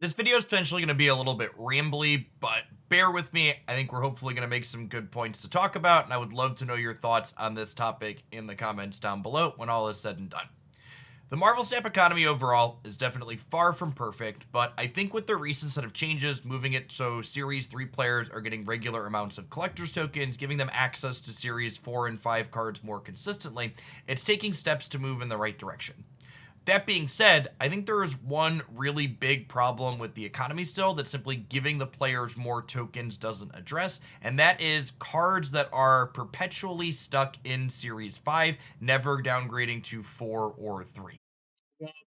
This video is potentially going to be a little bit rambly, but bear with me. I think we're hopefully going to make some good points to talk about, and I would love to know your thoughts on this topic in the comments down below when all is said and done. The Marvel Snap economy overall is definitely far from perfect, but I think with the recent set of changes, moving it so Series 3 players are getting regular amounts of collector's tokens, giving them access to Series 4 and 5 cards more consistently, it's taking steps to move in the right direction. That being said, I think there is one really big problem with the economy still that simply giving the players more tokens doesn't address, and that is cards that are perpetually stuck in Series 5, never downgrading to 4 or 3.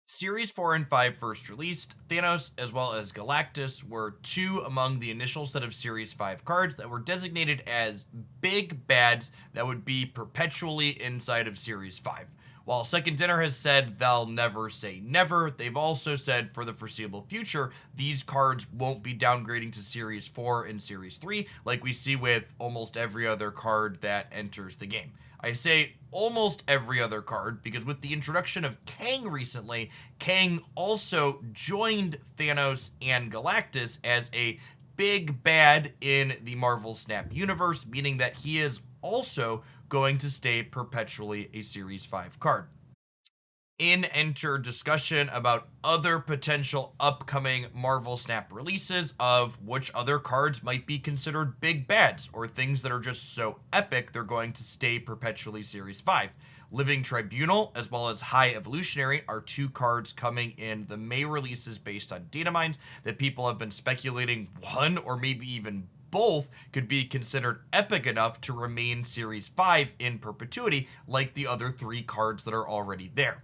Series 4 and 5 first released, Thanos as well as Galactus were two among the initial set of Series 5 cards that were designated as big bads that would be perpetually inside of Series 5. While Second Dinner has said they'll never say never, they've also said for the foreseeable future, these cards won't be downgrading to Series 4 and Series 3 like we see with almost every other card that enters the game. I say almost every other card because with the introduction of Kang recently, Kang also joined Thanos and Galactus as a big bad in the Marvel Snap universe, meaning that he is also going to stay perpetually a Series 5 card. In enter discussion about other potential upcoming Marvel Snap releases of which other cards might be considered big bads or things that are just so epic they're going to stay perpetually Series 5. Living Tribunal as well as High Evolutionary are two cards coming in the May releases based on data mines that people have been speculating one or maybe even both could be considered epic enough to remain Series 5 in perpetuity like the other three cards that are already there.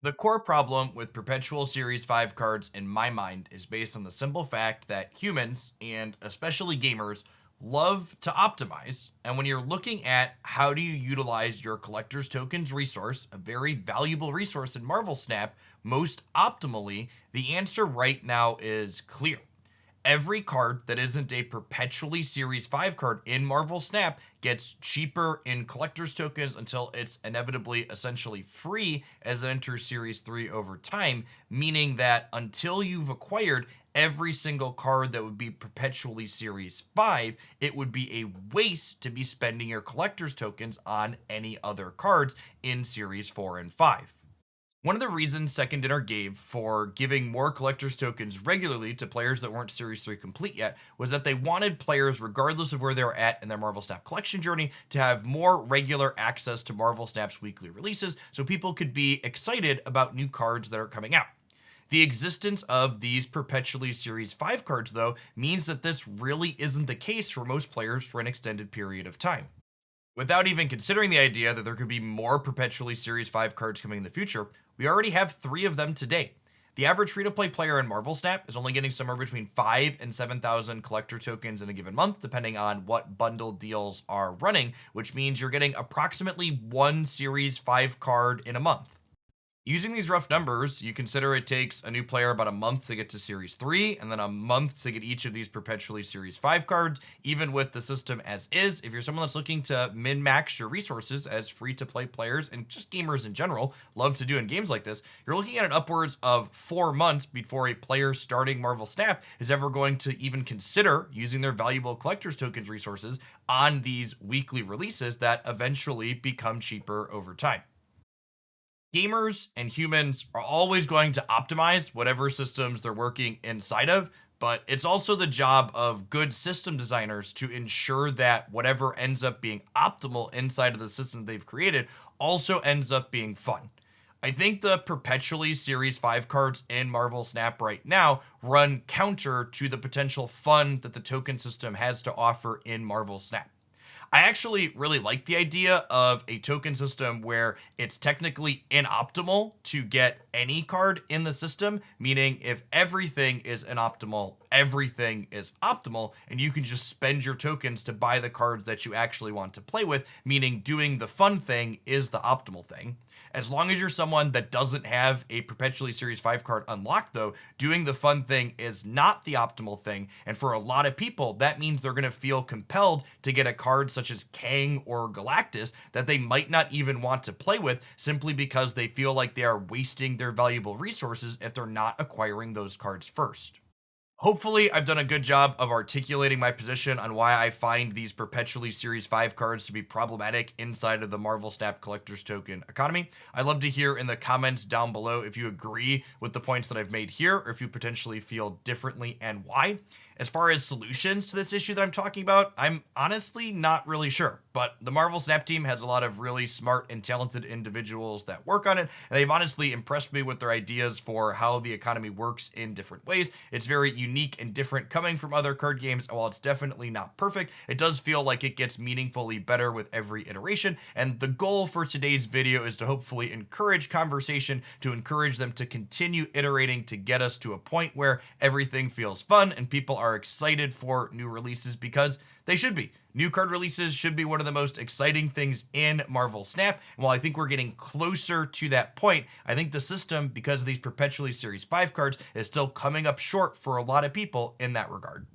The core problem with perpetual Series 5 cards in my mind is based on the simple fact that humans, and especially gamers, love to optimize. And when you're looking at how do you utilize your collector's tokens resource, a very valuable resource in Marvel Snap, most optimally, the answer right now is clear. Every card that isn't a perpetually Series 5 card in Marvel Snap gets cheaper in collector's tokens until it's inevitably essentially free as it enters Series 3 over time, meaning that until you've acquired every single card that would be perpetually Series 5, it would be a waste to be spending your collector's tokens on any other cards in Series 4 and 5. One of the reasons Second Dinner gave for giving more collector's tokens regularly to players that weren't Series 3 complete yet was that they wanted players, regardless of where they were at in their Marvel Snap collection journey, to have more regular access to Marvel Snap's weekly releases so people could be excited about new cards that are coming out. The existence of these perpetually Series 5 cards, though, means that this really isn't the case for most players for an extended period of time. Without even considering the idea that there could be more perpetually Series 5 cards coming in the future, we already have three of them today. The average free-to-play player in Marvel Snap is only getting somewhere between 5 and 7,000 collector tokens in a given month, depending on what bundle deals are running, which means you're getting approximately one Series 5 card in a month. Using these rough numbers, you consider it takes a new player about a month to get to Series 3, and then a month to get each of these perpetually Series 5 cards, even with the system as is. If you're someone that's looking to min-max your resources, as free-to-play players, and just gamers in general, love to do in games like this, you're looking at an upwards of 4 months before a player starting Marvel Snap is ever going to even consider using their valuable collector's tokens resources on these weekly releases that eventually become cheaper over time. Gamers and humans are always going to optimize whatever systems they're working inside of, but it's also the job of good system designers to ensure that whatever ends up being optimal inside of the system they've created also ends up being fun. I think the perpetually Series 5 cards in Marvel Snap right now run counter to the potential fun that the token system has to offer in Marvel Snap. I actually really like the idea of a token system where it's technically inoptimal to get any card in the system, meaning if everything is inoptimal, everything is optimal, and you can just spend your tokens to buy the cards that you actually want to play with, meaning doing the fun thing is the optimal thing. As long as you're someone that doesn't have a Perpetually Series 5 card unlocked, though, doing the fun thing is not the optimal thing. And for a lot of people, that means they're going to feel compelled to get a card such as Kang or Galactus that they might not even want to play with simply because they feel like they are wasting their valuable resources if they're not acquiring those cards first. Hopefully, I've done a good job of articulating my position on why I find these Perpetually Series 5 cards to be problematic inside of the Marvel Snap Collector's Token economy. I'd love to hear in the comments down below if you agree with the points that I've made here, or if you potentially feel differently and why. As far as solutions to this issue that I'm talking about, I'm honestly not really sure. But the Marvel Snap team has a lot of really smart and talented individuals that work on it, and they've honestly impressed me with their ideas for how the economy works in different ways. It's very unique and different coming from other card games, and while it's definitely not perfect, it does feel like it gets meaningfully better with every iteration. And the goal for today's video is to hopefully encourage conversation, to encourage them to continue iterating to get us to a point where everything feels fun and people are excited for new releases, because they should be. New card releases should be one of the most exciting things in Marvel Snap. And while I think we're getting closer to that point, I think the system, because of these Perpetually Series 5 cards, is still coming up short for a lot of people in that regard.